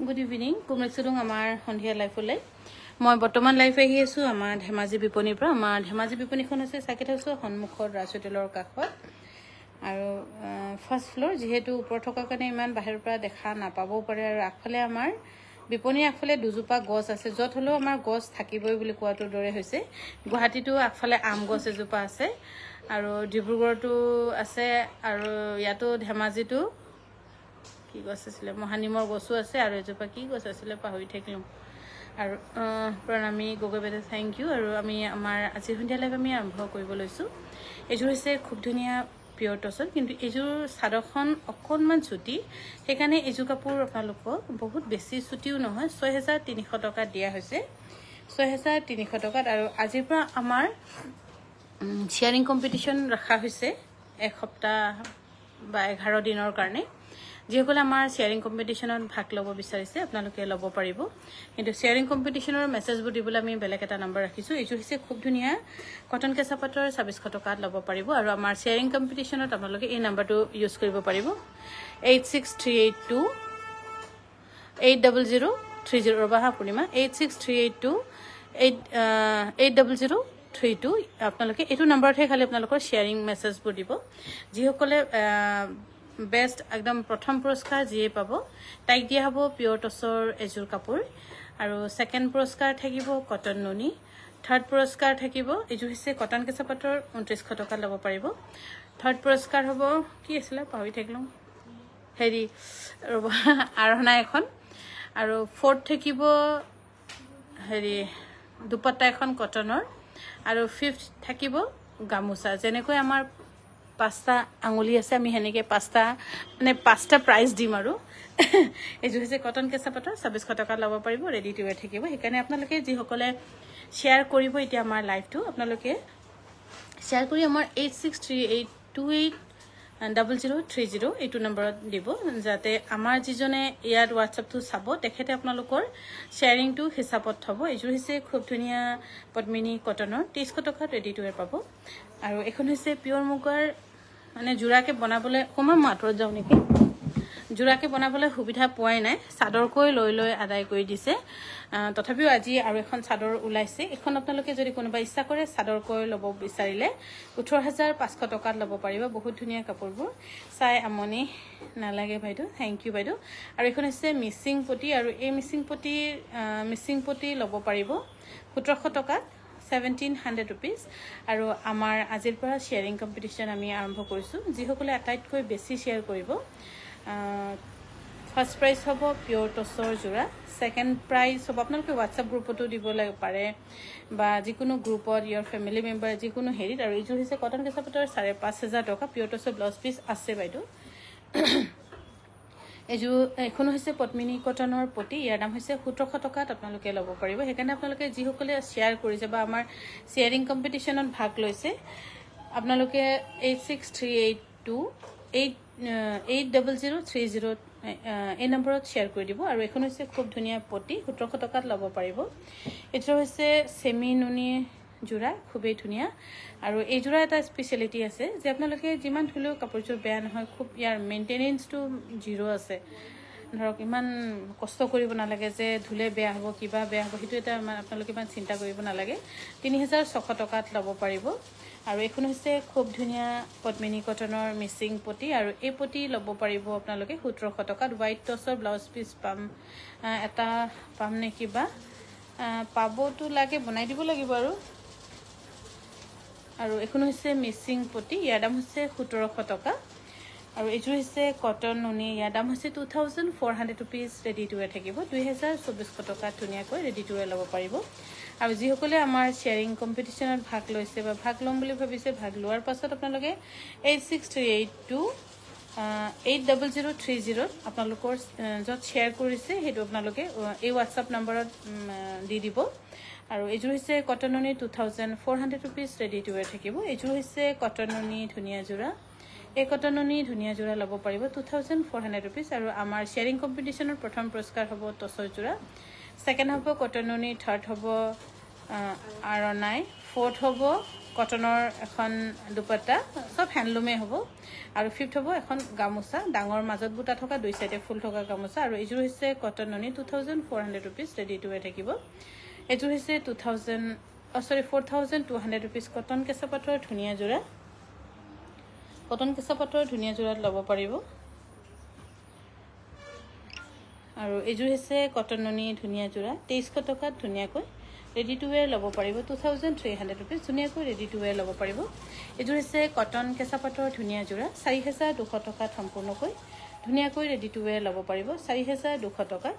Good evening. Kumrexudung amar hondia life ole. Moi বৰ্তমান life আহি আছো আমাৰ ধেমাজি বিপণীৰ পৰা আমাৰ ধেমাজি বিপণীখন আছে সাকেত হাউছৰ সন্মুখৰ ৰাজহোটেলৰ কাষত আৰু ফাৰ্ষ্ট ফ্লোৰ যেহেতু ওপৰ থকা কাৰণে ইমান বাহিৰৰ পৰা দেখা নাপাবও পাৰে আৰু আগফালে আমাৰ বিপণীৰ আগফালে দুজোপা গছ আছে যত হলো আমাৰ গছ থাকিবই বুলি কোৱাটোৰ দৰে হৈছে গুৱাহাটীটো আগফালে আম গছ এজোপা আছে আৰু ডিব্ৰুগড়টো আছে আৰু ইয়াতো ধেমাজিটো কি গছ আছিল মহানিমৰ গছও আছে আৰু এজোপা কি গছ আছিল পাহৰি থাকিলো আৰু প্ৰণামী গগৈবেদে থ্যাংক ইউ আৰু আমি আমাৰ আজি সন্ধিয়া লাইভ আমি আৰম্ভ কৰিব লৈছো এজোৰ হৈছে খুব ধুনীয়া পিয়ৰ টছন কিন্তু এজোৰ সাদখন অকনমান ছুটি সেইকাৰণে এজো কাপোৰ আপোনালোকক বহুত বেছি ছুটিও নহয় 6300 টকা দিয়া হৈছে 6300 টকাত আৰু আজিৰ পৰা আমাৰ শেয়াৰিং কম্পিটিশন ৰাখা হৈছে এক সপ্তাহ বা 11 দিনৰ কাৰণে যেসকলে আমাৰ শেয়াৰিং কম্পিটিশনত ভাগ ল'ব বিচাৰিছে আপোনালোকে ল'ব পাৰিব কিন্তু শেয়াৰিং কম্পিটিশনৰ মেছেজবোৰ দিবলৈ আমি বেলেগ এটা নম্বৰ ৰাখিছো এইটো হৈছে খুব ধুনীয়া কটন কেঁচা পাটৰ 2600 টকাত ল'ব পাৰিব আৰু আমাৰ শেয়াৰিং কম্পিটিশনত আপোনালোকে এই নম্বৰটো ইউজ কৰিব পাৰিব 86382 80030 ৰবাহা পূৰ্ণিমা 86382 80032 আপোনালোকে এইটো নম্বৰতে খালি আপোনালোকৰ শেয়াৰিং মেছেজবোৰ দিব যিসকলে বেষ্ট একদম প্ৰথম পুৰস্কাৰ জিয়ে পাব তাইক দিয়া হ'ব পিয়ৰ টছৰ এজোৰ কাপোৰ আৰু সেকেন্ড পুৰস্কাৰ থাকিব কটন নুনি থাৰ্ড পুৰস্কাৰ থাকিব এজো হৈছে কটন কেঁচা পাটৰ 2900 টকা ল'ব পাৰিব থাৰ্ড পুৰস্কাৰ হ'ব কি আছিল পাহৰি থাকিলো হেৰি আৰহনা এখন আৰু ফৰ্থ থাকিব হেৰি দুপট্টা এখন কটনৰ আৰু ফিফথ থাকিব গামুচা যেনেকৈ আমাৰ পাঁচটা আঙুলি আছে আমি হেনেকে পাঁচটা মানে পাঁচটা প্ৰাইজ দিম আৰু এজো হৈছে কটন কেঁচা পাটৰ 2600 টকা ল'ব পাৰিব ৰেডি টু ওয়্যাৰ থাকিব সেইকাৰণে আপোনালোকে যি সকলে শেয়াৰ কৰিব এতিয়া আমাৰ লাইভটো আপোনালোকে শেয়াৰ কৰি আমাৰ 8638280030 এইটো নম্বৰত দিব যাতে আমাৰ যিজনে ইয়াত WhatsApp টো চাব তেখেতে আপোনালোকৰ শেয়াৰিংটো হিচাপত থব এজো হৈছে খুব ধুনীয়া পদ্মিনী কটনৰ 2300 টকা ৰেডি টু ওয়্যাৰ পাব আৰু এখন হৈছে পিয়ৰ মুগাৰ মানে জুৰাকে বনাবলৈ কমা মাত্ৰত যাও নেকি জুৰাকে বনাবলৈ সুবিধা পোৱাই নাই সাদৰকৈ লৈ আদায় কৰি দিছে তথাপিও আজি আৰু এখন সাদৰ ওলাইছে এখন আপোনালোকে যদি কোনোবা ইচ্ছা কৰে সাদৰকৈ ল'ব বিচাৰিলে 18500 টকাত ল'ব পাৰিব বহুত ধুনীয়া কাপোৰবোৰ চাই আমনি নালাগে বাইদেউ থ্যাংক ইউ বাইদেউ আৰু এখন হৈছে মিচিং পটি আৰু এই মিচিং পটি ল'ব পাৰিব 1700 টকাত 1700 rupees আৰু আমাৰ আজিৰ পৰা শেয়াৰিং কম্পিটিশন আমি আৰম্ভ কৰিছো যিসকলে আটাইতকৈ বেছি শেয়াৰ কৰিব ফাৰ্স্ট প্ৰাইজ হ'ব পিয়ৰ টছৰ জোৰা সেকেন্ড প্ৰাইজ হ'ব আপোনালোকে WhatsApp গ্ৰুপতো দিব পাৰে বা যিকোনো গ্ৰুপত ইয়ৰ ফ্যামিলি মেম্বাৰ যিকোনো হেৰিত আৰু এইটো হৈছে কটন কেঁচা পাটৰ 5500 টকা পিয়ৰ টছৰ ব্লাউজ পিস আছে বাইদেউ এজো এখন হৈছে পদ্মিনী কটনৰ পটি ইয়াৰ দাম হৈছে 1700 টকাত আপোনালোকে ল'ব পাৰিব সেইকাৰণে আপোনালোকে যি সকলে শেয়াৰ কৰিছে বা আমাৰ শেয়াৰিং কম্পিটিশনত ভাগ লৈছে আপোনালোকে 863280030 এই নম্বৰত শেয়াৰ কৰি দিব আৰু এখন হৈছে খুব ধুনীয়া পটি 1700 টকাত ল'ব পাৰিব এটা হৈছে সেমি নুনি জোৰা খুবেই ধুনীয়া আৰু এই জোৰা এটা স্পেশালিটি আছে যে আপোনালোকে যিমান ধুলেও কাপোৰযোৰ বেয়া নহয় খুব ইয়াৰ মেইনটেনেন্সটো জিৰো আছে ধৰক ইমান কষ্ট কৰিব নালাগে যে ধুলে বেয়া হ'ব কিবা বেয়া হ'ব হেতু এটা আপোনালোকে ইমান চিন্তা কৰিব নালাগে 3600 টকাত ল'ব পাৰিব আৰু এখন হৈছে খুব ধুনীয়া পদ্মিনী কটনৰ মিচিং পটি আৰু এই পটি ল'ব পাৰিব আপোনালোকে 1700 টকাত হোৱাইট টছৰ ব্লাউজ পিস পাম এটা পাম নে কিবা পাবটো লাগে বনাই দিব লাগিব আৰু এখন হৈছে মিচিং পটি ইয়াৰ দাম হৈছে 1700 টকা আৰু এইটো হৈছে কটন নুনি ইয়াৰ দাম হৈছে 2400 rupees ৰেডি টু ওয়্যাৰ থাকিব 2400 টকা ধুনীয়াকৈ ৰেডি টু ওয়্যাৰ ল'ব পাৰিব আৰু যিসকলে আমাৰ শেয়াৰিং কম্পিটিশনত ভাগ লৈছে বা ভাগ ল'ম বুলি ভাবিছে ভাগ লোৱাৰ পাছত আপোনালোকে 86382 আপোনালোকৰ যত শেয়াৰ কৰিছে হেতু আপোনালোকে এই WhatsApp নম্বৰত দি দিব আৰু এজো হৈছে কটন নুনি 2400 rupees ৰেডি টু ওয়্যাৰ থাকিব এজো হৈছে কটন নুনি ধুনীয়া জোৰা এই কটন নুনি ধুনীয়া জোৰা ল'ব পাৰিব 2400 rupees আৰু আমাৰ শেয়াৰিং কম্পিটিশনৰ প্ৰথম পুৰস্কাৰ হ'ব টছৰ জোৰা সেকেন্ড হ'ব কটন নুনি থাৰ্ড হ'ব আৰনাই ফৰ্থ হ'ব কটনৰ এখন দুপাট্টা সব হ্যান্ডলুমে হ'ব আৰু ফিফ্থ হ'ব এখন গামোচা ডাঙৰ মাজত বুটা থকা দুই সাইডে ফুল থকা গামোচা আৰু এইযোৰ হৈছে cotton Noni 2400 rupees ready to ৱে থাকিব এইযোৰ হৈছে 4200 rupees কটন কেঁচা পাটৰ ধুনিয়া জোৰা কটন কেঁচা পাটৰ ধুনিয়া জোৰাত ল'ব পাৰিব আৰু এইযোৰ হৈছে কটন ননি ধুনিয়া জোৰা 2300 টকাত ধুনিয়াকৈ ৰেডি টু ৱেৰ ল'ব পাৰিব 2300 rupees ধুনিয়াকৈ ৰেডি টু ৱেৰ ল'ব পাৰিব এইযোৰ হৈছে কটন কেঁচা পাটৰ ধুনিয়া জোৰা 4200 টকাত সম্পূৰ্ণকৈ ধুনিয়াকৈ ৰেডি টু ৱেৰ ল'ব পাৰিব 4200 টকাত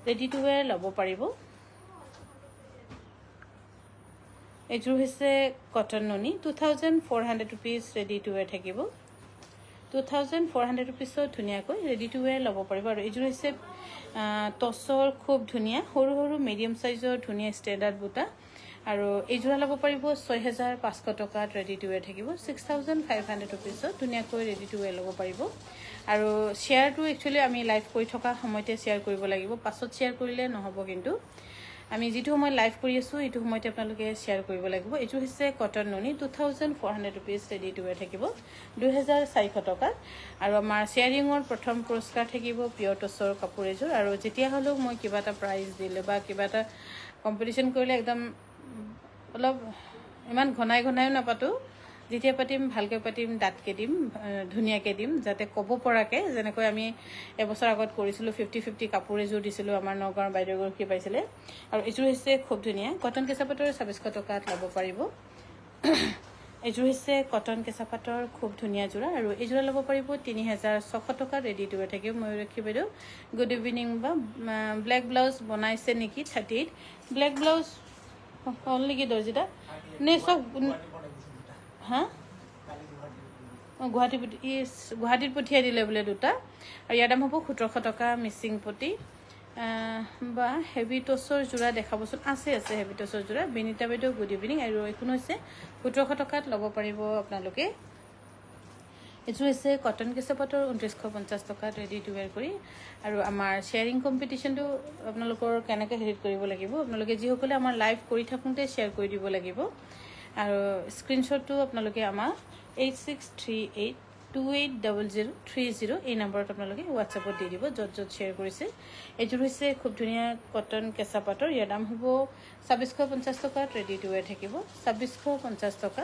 ৰেডি টু ৱেৰ ল'ব পাৰিব এইযোৰ হৈছে cotton Noni 2400 rupees ready to ৱেৰ থাকিব 2400 rupees ধুনিয়াকৈ ৰেডি টু ৱেৰ ল'ব পাৰিব আৰু এইযোৰ হৈছে টছৰ খুব ধুনিয়া সৰু সৰু মিডিয়াম সাইজৰ ধুনিয়া ষ্টেণ্ডাৰ্ড বুটা আৰু এইযোৰা ল'ব পাৰিব 6500 টকাত ৰেডি টু ৱেৰ থাকিব 6500 rupees ধুনিয়াকৈ ৰেডি টু ৱেৰ ল'ব পাৰিব আৰু শেয়াৰটো একচুয়ালি আমি লাইভ কৰি থকা সময়তে শেয়াৰ কৰিব লাগিব পাছত শেয়াৰ কৰিলে নহব কিন্তু আমি যেটো সময় লাইভ কৰি আছো এটো সময়তে আপোনালোকে শেয়াৰ কৰিব লাগিব এটো হৈছে cotton Noni 2400 rupees ready to ৱেৰ থাকিব 2400 টকা আৰু আমাৰ শেয়াৰিংৰ প্ৰথম পুৰস্কাৰ থাকিব পিয়ৰ টছৰ কাপোৰ এযোৰ আৰু যেতিয়া হলো মই কিবা এটা প্ৰাইজ দিলে বা কিবা এটা কম্পিটিশন কৰিলে একদম অলপ ইমান ঘনাই নাপাতো যেতিয়া পাতিম ভালকৈ পাতিম দাঁতকে দিম ধুনিয়াকে দিম যাতে কব পৰাকে যেনেকৈ আমি এবছৰ আগত কৰিছিলো 50-50 কাপোৰ এযোৰ দিছিলো আমাৰ নগাঁৱৰ বাইদেউৰ কি পাইছিলে আৰু এযোৰ হৈছে খুব ধুনিয়া কটন কেঁচা পাটৰ 2600 টকাত ল'ব পাৰিব এযোৰ হৈছে কটন কেঁচা পাটৰ খুব ধুনিয়া জোৰা আৰু এযোৰ ল'ব পাৰিব 3600 টকা ৰেডি টু ৱেৰ থাকিব মই ৰাখি বাইদেউ গুড ইভিনিং বা ব্ল্যাক ব্লাউজ বনাইছে নেকি 38 ব্ল্যাক ব্লাউজ অনলি কি দৰ্জিটা নে সব হ্যাঁ গুৱাহাটীত পঠিয়াই দিলে বলে দুটা আৰু ইয়াৰ দাম হ'ব 1700 টকা মিসিং পটি বা হেভি টছৰ জোৰা দেখাবচোন আছে হেভি টছৰ জোৰা বিনিতা বাইদেউ গুড ইভিনিং আৰু এখন হৈছে 1700 টকাত ল'ব পাৰিব আপোনালোকে এযোৰ হৈছে কটন কেঁচা পাটৰ 2950 টকাত ৰেডি টু ৱেৰ কৰি আৰু আমাৰ শেয়াৰিং কম্পিটিশনটো আপোনালোকৰ কেনেকৈ হেৰিত কৰিব লাগিব আপোনালোকে যি সকলে আমাৰ লাইভ কৰি থাকোঁতে শেয়াৰ কৰি দিব লাগিব আৰু স্ক্ৰিনশ্বটটো আপোনালোকে আমাৰ 8638280030 এই নম্বৰত আপোনালোকে WhatsAppত দি দিব যত শেয়াৰ কৰিছে এযোৰ হৈছে খুব ধুনিয়া কটন কেঁচা পাটৰ ইয়াৰ দাম হ'ব 2650 টকাত ৰেডি টু ৱেৰ থাকিব 2650 টকা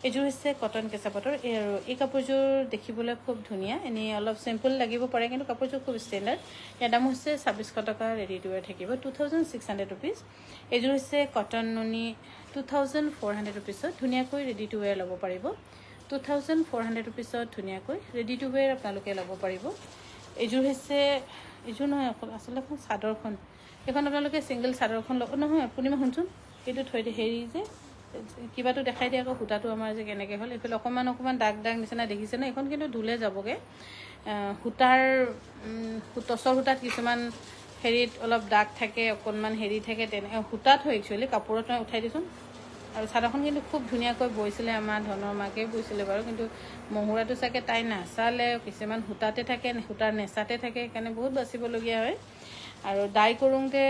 এযোৰ হৈছে কটন কেঁচা পাটৰ আৰু এই কাপোৰযোৰ দেখিবলৈ খুব ধুনিয়া এনে অলপ সিম্পল লাগিব পাৰে কিন্তু কাপোৰযোৰ খুব ষ্টেণ্ডাৰ্ড ইয়াৰ দাম হৈছে 2600 টকা ৰেডি টু ৱেৰ থাকিব 2600 rupees এযোৰ হৈছে cotton Noni 2400 rupees ধুনিয়াকৈ ready to ৱেৰ ল'ব পাৰিব 2400 rupees ধুনিয়াকৈ ৰেডি টু ৱেৰ আপোনালোকে ল'ব পাৰিব এযোৰ হৈছে এযোৰ নহয় আসলে এখন চাদৰখন এখন আপোনালোকে সিঙ্গেল চাদৰখন ল'ব নহয় আপুনি মই শুনচোন এইটো থৈ দি হেৰি যে কিবাটো দেখাই দিয়া আকৌ হুটাটো আমাৰ যে কেনেকৈ হ'ল এফালে অকমান দাগ নিচিনা দেখিছে না এখন কিন্তু ধুলে যাবগে হুটাৰ টছৰ হুটাত কিছুমান হেৰিত অলপ দাগ থাকে অকনমান হেৰি থাকে তেনে হুটাত হয় একচুয়ালি কাপোৰত উঠাই দিছোন আৰু চাদৰখন কিন্তু খুব ধুনিয়াকৈ বইছিলে আমাৰ ধনৰ মাকে বইছিলে বাৰু কিন্তু মহুৰাটো চাকে তাই নাচালে কিছুমান হুটাতে থাকে হুটাৰ নেচাতে থাকে কাৰণে বহুত বাচিবলগীয়া হয় আৰু ডাই কৰোঁতে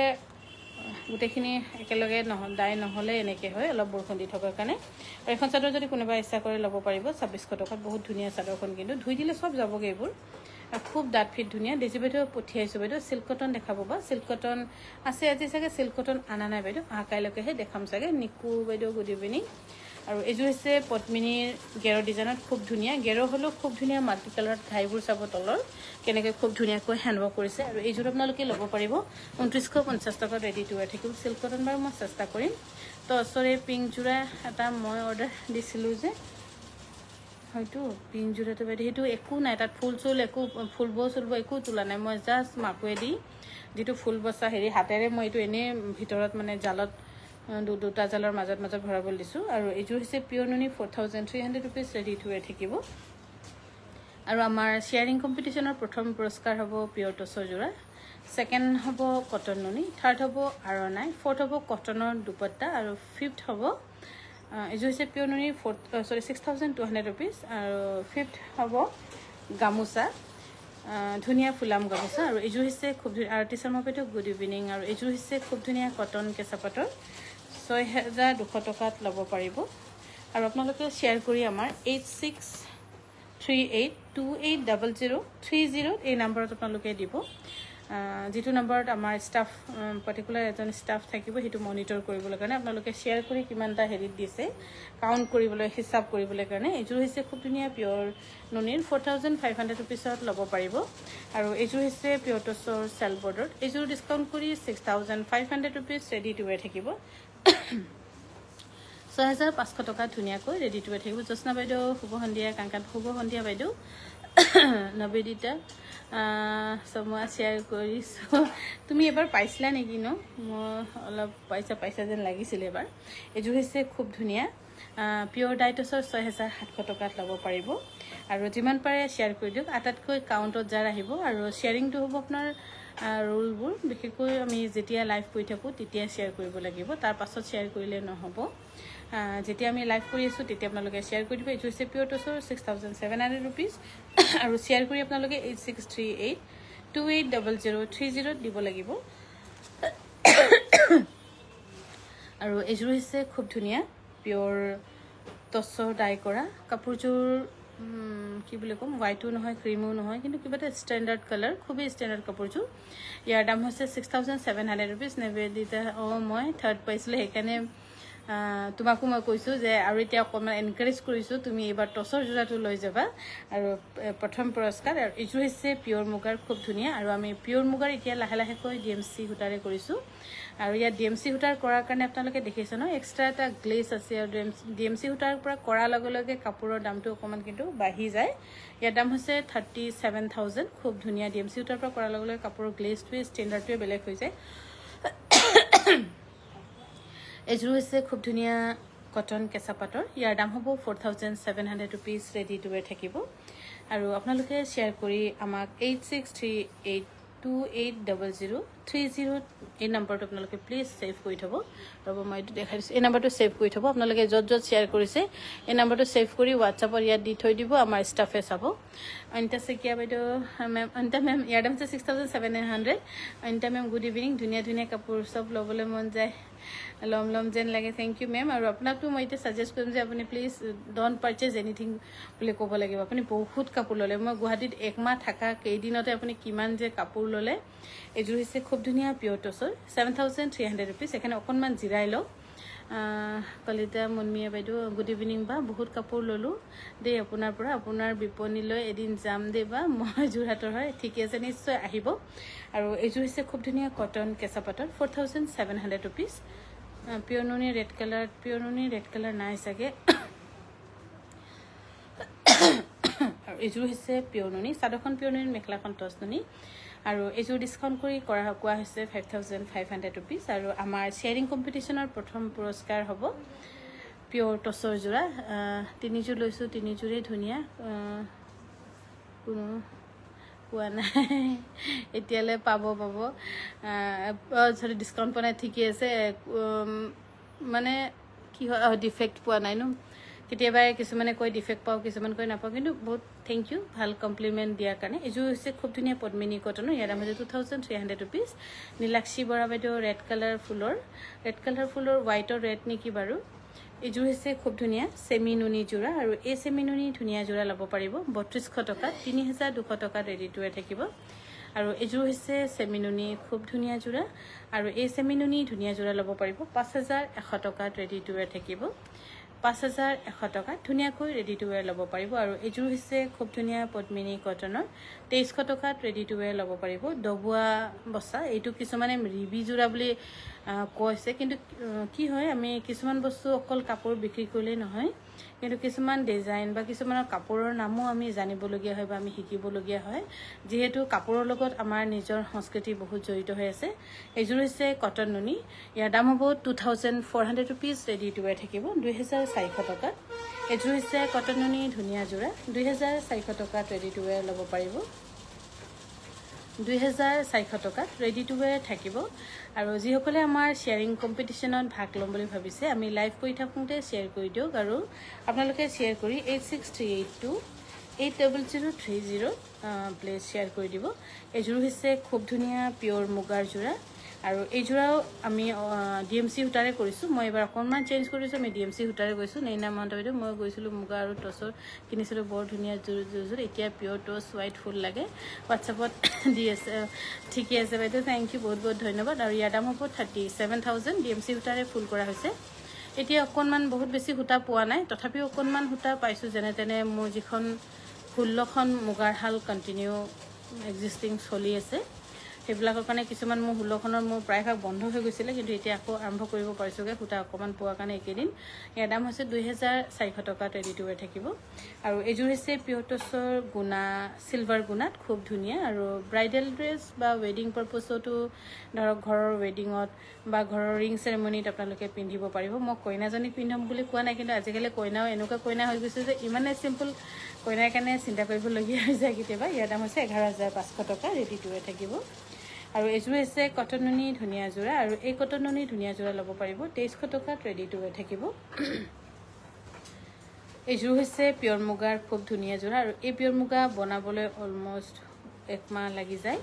গোটেইখিনি একেলগে ডাই নহলে এনেকৈ হয় অলপ বৰষুণ দি থকাৰ কাৰণে আৰু এখন চাদৰ যদি কোনোবা ইচ্ছা কৰি ল'ব পাৰিব 2600 টকাত বহুত ধুনিয়া চাদৰখন কিন্তু ধুই দিলে সব যাবগে এইবোৰ খুব ডাট ফিট ধুনিয়া দেজি বাইদেউ পঠিয়াইছো বাইদেউ সিল্ক কটন দেখাব বা সিল্ক কটন আছে আজি চাগে সিল্ক কটন আনা নাই বাইদেউ কাইলৈকেহে দেখাম চাগে নিকু বাইদেউ গুড ইভিনিং আৰু এযোৰ হৈছে পদ্মিনীৰ গেৰৰ ডিজাইনত খুব ধুনিয়া গেৰ হলো খুব ধুনিয়া মাল্টি কালাৰত ঘাইবোৰ চাব তলৰ কেনেকৈ খুব ধুনিয়াকৈ হ্যান্ডৱৰ্ক কৰিছে আৰু এইযোৰ আপোনালোকে ল'ব পাৰিব 2950 টকাত ৰেডি টু ৱেৰ থাকিব সিল্ক কটন বাৰু মই চেষ্টা কৰিম তো অসৰে পিংক জোৰা এটা মই অৰ্ডাৰ দিছিলো যে হয়তো পিংক জোৰাটো বাইদেউ হেতু একো নাই তাত ফুল চুল একো ফুলব একো তোলা নাই মই জাস্ট মাকুৱে দি যেটো ফুল বসা হেৰি হাতেৰে মই এটো এনে ভিতৰত মানে জালত দুটা জালৰ মাজত ভৰাবল দিছো আৰু এযোৰ হৈছে পিয়ৰ ননি 4300 rupees ৰেডি টু ৱেৰ থাকিব আৰু আমাৰ শেয়াৰিং কম্পিটিশনৰ প্ৰথম পুৰস্কাৰ হ'ব পিয়ৰ টছৰ জোৰা সেকেন্ড হ'ব কটন ননি থাৰ্ড হ'ব আৰণাই ফৰ্থ হ'ব কটনৰ দুপট্টা আৰু ফিফথ হ'ব এযোৰ হৈছে পিয়ৰ ননি 6200 rupees আৰু ফিফথ হ'ব গামোচা ধুনিয়া ফুলাম গামোচা আৰু এযোৰ হৈছে খুব আৰ্টিষ্ট শৰ্মা বাইদেউ গুড ইভিনিং আৰু এযোৰ হৈছে খুব ধুনিয়া কটন কেঁচা পাটৰ 6200 টকাত ল'ব পাৰিব আৰু আপোনালোকে শ্বেয়াৰ কৰি আমাৰ 8638280030 এই নম্বৰত আপোনালোকে দিব যেটো নম্বৰত আমাৰ ষ্টাফ পাৰ্টিকুলাৰ এজন ষ্টাফ থাকিব হেতু মনিটৰ কৰিবলৈ কাৰণে আপোনালোকে শ্বেয়াৰ কৰি কিমানটা হেৰিত দিছে কাউন্ট কৰিবলৈ হিসাব কৰিবলৈ কাৰণে এজোৰ হৈছে খুব ধুনিয়া পিওৰ নুনিৰ 4500 ৰুপিছত ল'ব পাৰিব আৰু এজোৰ হৈছে পিওৰ টছৰ সেল বৰ্ডৰ এজোৰ ডিসকাউন্ট কৰি 6500 ৰুপিছ ৰেডি টু ৱেৰ থাকিব 6500 টকা ধুনিয়াকৈ ৰেডি টু ৱেৰ থাকিব জসনা বাইদেউ শুভ সন্ধিয়া কাংকান শুভ সন্ধিয়া বাইদেউ নবেদিতা সময় শেয়াৰ কৰিছো তুমি এবাৰ পাইছিলা নেকি ন মই অলপ পাইছা যেন লাগিছিল এবাৰ এজোৰ হৈছে খুব ধুনিয়া পিওৰ ডাইটছৰ 6700 টকাত ল'ব পাৰিব আৰু যিমান পাৰে শেয়াৰ কৰি দিওক আটাতকৈ কাউন্টত যাৰ আহিব আৰু শেয়াৰিংটো হ'ব আপোনাৰ ৰুলবোৰ বিশেষকৈ আমি যেতিয়া লাইভ কৰি থাকো তেতিয়া শেয়াৰ কৰিব লাগিব তাৰ পাছত শেয়াৰ কৰিলে নহব যেতিয়া আমি লাইভ কৰি আছো তেতিয়া আপোনালোকে শেয়াৰ কৰি দিব এজোৰ হৈছে পিওৰ টছৰ 6700 ৰুপিছ আৰু শেয়াৰ কৰি আপোনালোকে 8638280030 দিব লাগিব আৰু এজোৰ হৈছে খুব ধুনিয়া পিওৰ টছৰ ডাই কৰা কাপোৰজোৰ কি বুলি কম হোৱাইটো নহয় ক্ৰীমো নহয় কিন্তু কিবা এটা ষ্টেণ্ডাৰ্ড কালাৰ খুবই ষ্টেণ্ডাৰ্ড কাপোৰজোৰ ইয়াৰ দাম হৈছে 6700 ৰুপিছ নেবেদিতা মই থাৰ্ড পাইছিলো হেকানে তোমাকো মই কৈছো যে আৰু এতিয়া অকমান এনকাৰেজ কৰিছো তুমি এবাৰ টছৰ জোৰাটো লৈ যাবা আৰু প্ৰথম পুৰস্কাৰ আৰু এজোৰ হৈছে পিওৰ মুগাৰ খুব ধুনিয়া আৰু আমি পিওৰ মুগাৰ এতিয়া লাহে লাহে কৈ ডিএমসি হুটাৰে কৰিছো আৰু ইয়া ডিএমসি হুটাৰ কৰাৰ কাৰণে আপোনালোকে দেখিছে ন এক্সট্ৰা এটা গ্লেজ আছে আৰু ডিএমসি হুটাৰ পৰা কৰা লগে লগে কাপোৰৰ দামটো অকমান কিন্তু বাঢ়ি যায় ইয়াৰ দাম হৈছে 37000 খুব ধুনিয়া ডিএমসি হুটাৰ পৰা কৰা লগে লগে কাপোৰৰ গ্লেজটোৱে ষ্টেণ্ডাৰ্ডটোৱে বেলেগ হৈ যায় এজোৰ হৈছে খুব ধুনিয়া কটন কেঁচা পাটৰ ইয়াৰ দাম হ'ব 4700 ৰুপিছ ৰেডি টু ৱেৰ থাকিব আৰু আপোনালোকে শেয়াৰ কৰি আমাক 8638280030 এই নম্বৰটো আপোনালোকে প্লিজ সেভ কৰি থব ৰব মই এইটো দেখাই দিছো এই নম্বৰটো সেভ কৰি থব আপোনালোকে যত শেয়াৰ কৰিছে এই নম্বৰটো সেভ কৰি WhatsAppৰ ইয়াত দি থৈ দিব আমাৰ ষ্টাফে চাব অনিতা সেকিয়া বাইদেউ মেম অনিতা মেম ইয়াৰ দাম 6700 অনিতা মেম গুড ইভিনিং ধুনিয়া ধুনিয়া কাপোৰ সব লবলৈ মন যায় লম যেন লাগে থ্যাংক ইউ মেম আৰু আপোনাকটো মই এটা সাজেষ্ট কৰিম যে আপুনি প্লিজ ডোন্ট পাৰচেজ এনিথিং বুলি ক'ব লাগিব আপুনি বহুত কাপোৰ ললে মই গুৱাহাটীত এক মাহ থাকা কেইদিনতে আপুনি কিমান যে কাপোৰ ললে এজোৰ হৈছে খুব ধুনিয়া পিওৰ টছৰ 7300 ৰুপিছ এখানে অকনমান জিৰাই লওক কলিতা মুনমিয়া বাইদেউ গুড ইভিনিং বা বহুত কাপোৰ ললো দে আপোনাৰ পৰা আপোনাৰ বিপণীলৈ এদিন যাম দে বা মই যোৰহাটৰ হয় ঠিক আছে নিশ্চয় আহিব আৰু এজোৰ হৈছে খুব ধুনিয়া কটন কেঁচা পাটৰ 4700 ৰুপিছ পিওৰ নুনি ৰেড কালাৰ নাই চাগে আৰু এজোৰ হৈছে পিওৰ নুনি সাদখন পিওৰ নুনি মেখলাখন টছ নুনি আৰু এজোৰ ডিসকাউন্ট কৰি কৰা কোৱা হৈছে 5500 ৰুপিছ আৰু আমাৰ শেয়াৰিং কম্পিটিশনৰ প্ৰথম পুৰস্কাৰ হ'ব পিওৰ টছৰ জোৰা তিনিজোৰ লৈছো তিনিজোৰে ধুনিয়া কোনো কোৱা নাই এতিয়ালে পাব সৰি ডিসকাউন্ট পোৱা নাই ঠিকই আছে মানে কি হয় ডিফেক্ট পোৱা নাই ন কেতিয়াবা কিছুমানে কয় ডিফেক্ট পাও কিছুমান কয় নাপাও কিন্তু বহুত থ্যাংক ইউ ভাল কমপ্লিমেন্ট দিয়াৰ কাৰণে এজোৰ হৈছে খুব ধুনিয়া পদ্মিনী কটনৰ ইয়াৰ দাম হৈছে 2300 ৰুপিছ নীলাক্ষী বৰা বাইদেউ ৰেড কালাৰ ফুলৰ হোৱাইটৰ ৰেড নেকি বাৰু এজোৰ হৈছে খুব ধুনিয়া সেমি নুনি জোৰা আৰু এই সেমি নুনি ধুনিয়া জোৰা ল'ব পাৰিব 3200 টকা 3200 টকা ৰেডি টু ৱেৰ থাকিব আৰু এজোৰ হৈছে সেমি নুনি খুব ধুনিয়া জোৰা আৰু এই সেমি নুনি ধুনিয়া জোৰা ল'ব পাৰিব 5100 টকা ৰেডি টু ৱেৰ থাকিব 5100 টকা ধুনিয়াকৈ ৰেডি টু ৱেৰ ল'ব পাৰিব আৰু এজোৰ হৈছে খুব ধুনিয়া পদ্মিনী কটনৰ 2300 টকা ৰেডি টু ৱেৰ ল'ব পাৰিব ডবুৱা বসা এইটো কিছুমানে ৰিবি জোৰা বুলি কৈছে কিন্তু কি হয় আমি কিছুমান বস্তু অকল কাপোৰ বিক্ৰী কৰিলে নহয় কিন্তু কিছুমান ডিজাইন বা কিছুমানৰ কাপোৰৰ নামও আমি জানিবলগীয়া হয় বা আমি শিকিবলগীয়া হয় যেহেতু কাপোৰৰ লগত আমাৰ নিজৰ সংস্কৃতি বহুত জড়িত হৈ আছে এজোৰ হৈছে কটন নুনি ইয়াৰ দাম হ'ব 2400 ৰুপিছ ৰেডি টু ৱেৰ থাকিব 2400 টকা এজোৰ হৈছে কটন নুনি ধুনিয়া জোৰা 2400 টকা ৰেডি টু ৱেৰ ল'ব পাৰিব 2400 টকা ৰেডি টু ৱেৰ থাকিব আৰু যিসকলে আমাৰ শেয়াৰিং কম্পিটিশনত ভাগ ল'ম বুলি ভাবিছে আমি লাইভ কৰি থাকোঁতে শেয়াৰ কৰি দিওক আৰু আপোনালোকে শেয়াৰ কৰি 8638280030 প্লিজ শেয়াৰ কৰি দিব এজোৰ হৈছে খুব ধুনিয়া পিওৰ মুগাৰ জোৰা আৰু এইযোৰাও আমি DMC সূতাৰে কৰিছোঁ মই এবাৰ অকণমান চেঞ্জ কৰিছোঁ আমি DMC সূতাৰে গৈছোঁ নেইনা মহন্ত বাইদেউ মই গৈছিলোঁ মুগা আৰু টচৰ কিনিছিলোঁ বৰ ধুনীয়া জোৰ এতিয়া পিয়'ৰ টচ হোৱাইট ফুল লাগে হোৱাটছএপত দি আছে ঠিকে আছে বাইদেউ থেংক ইউ বহুত বহুত ধন্যবাদ আৰু ইয়াৰ দাম হ'ব 37,000 DMC সূতাৰে ফুল কৰা হৈছে এতিয়া অকণমান বহুত বেছি সূতা পোৱা নাই তথাপিও অকণমান সূতা পাইছোঁ যেনে তেনে মোৰ যিখন 16খন মুগাৰ হাল কণ্টিনিউ এক্সিষ্টিং চলি আছে সেইবিলাকৰ কাৰণে কিছুমান মোৰ 16খনৰ মোৰ প্ৰায়ভাগ বন্ধ হৈ গৈছিলে কিন্তু এতিয়া আকৌ আৰম্ভ কৰিব পাৰিছোঁগৈ সূতা অকণমান পোৱাৰ কাৰণে একেদিন ইয়াৰ দাম হৈছে 2,400 টকাত ৰেডি টু ৱেৰ থাকিব আৰু এইযোৰ হৈছে পিয়'ৰ টচৰ গুণা চিলভাৰ গুণাত খুব ধুনীয়া আৰু ব্ৰাইডেল ড্ৰেছ বা ৱেডিং পাৰ্পছতো ধৰক ঘৰৰ ৱেডিঙত বা ঘৰৰ ৰিং চেৰেমনিত আপোনালোকে পিন্ধিব পাৰিব মই কইনাজনীক পিন্ধাম বুলি কোৱা নাই কিন্তু আজিকালি কইনাও এনেকুৱা কইনা হৈ গৈছে যে ইমানে চিম্পল কইনাৰ কাৰণে চিন্তা কৰিবলগীয়া হৈ যায় কেতিয়াবা ইয়াৰ দাম হৈছে 11,500 টকা ৰেডি টু ৱেৰ থাকিব আৰু এইযোৰ হৈছে কটন নুনি ধুনীয়া যোৰা আৰু এই কটন নুনি ধুনীয়া যোৰা ল'ব পাৰিব 2,300 টকাত ৰেডি টু ৱেৰ থাকিব এইযোৰ হৈছে পিয়'ৰ মুগাৰ খুব ধুনীয়া যোৰা আৰু এই পিয়'ৰ মুগা বনাবলৈ অলমষ্ট 1 মাহ লাগি যায়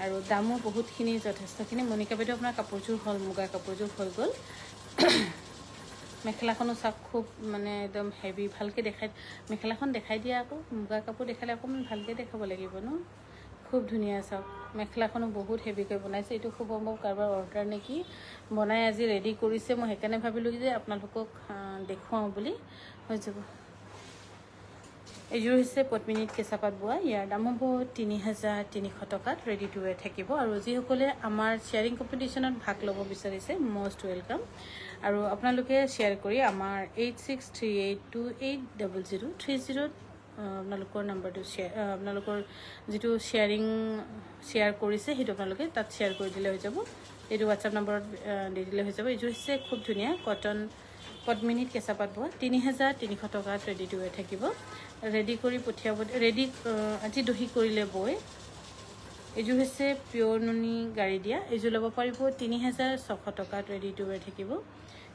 আৰু দামো বহুতখিনি যথেষ্টখিনি মনিকা বাইদেউ আপোনাৰ কাপোৰযোৰ হ'ল মুগাৰ কাপোৰযোৰ হৈ গ'ল মেখেলাখনো চাওক খুব মানে একদম হেভি ভালকৈ দেখাই মেখেলাখন দেখাই দিয়া আকৌ মুগা কাপোৰ দেখালে অকণমান ভালকৈ দেখাব লাগিব ন খুব ধুনীয়া চাওক মেখেলাখনো বহুত হেভিকৈ বনাইছে এইটো খুব সম্ভৱ কাৰোবাৰ অৰ্ডাৰ নেকি বনাই আজি ৰেডি কৰিছে মই সেইকাৰণে ভাবিলোঁ যে আপোনালোকক দেখুৱাওঁ বুলি হৈ যাব এইযোৰ হৈছে পদ্মিনীত কেঁচাপাত বোৱা ইয়াৰ দাম হ'ব 3,300 টকাত ৰেডি টু ৱেৰ থাকিব আৰু যিসকলে আমাৰ শ্বেয়াৰিং কম্পিটিশ্যনত ভাগ ল'ব বিচাৰিছে মষ্ট ৱেলকাম আৰু আপোনালোকে শ্বেয়াৰ কৰি আমাৰ 8638280030 আপোনালোকৰ নাম্বাৰটো আপোনালোকৰ যিটো শ্বেয়াৰ কৰিছে সেইটো আপোনালোকে তাত শ্বেয়াৰ কৰি দিলে হৈ যাব এইটো হোৱাটছআপ নম্বৰত দি দিলে হৈ যাব এইযোৰ হৈছে খুব ধুনীয়া কটন পদ্মিনীত কেঁচাপাত বোৱা 3,300 টকাত ৰেডি টু ৱেৰ থাকিব ৰেডি কৰি পঠিয়াব ৰেডি আজি দহি কৰিলে বৈ এইযোৰ হৈছে পিয়'ৰ নুনি গাড়ী দিয়া এইযোৰ ল'ব পাৰিব 3,600 টকাত ৰেডি টু ৱেৰ থাকিব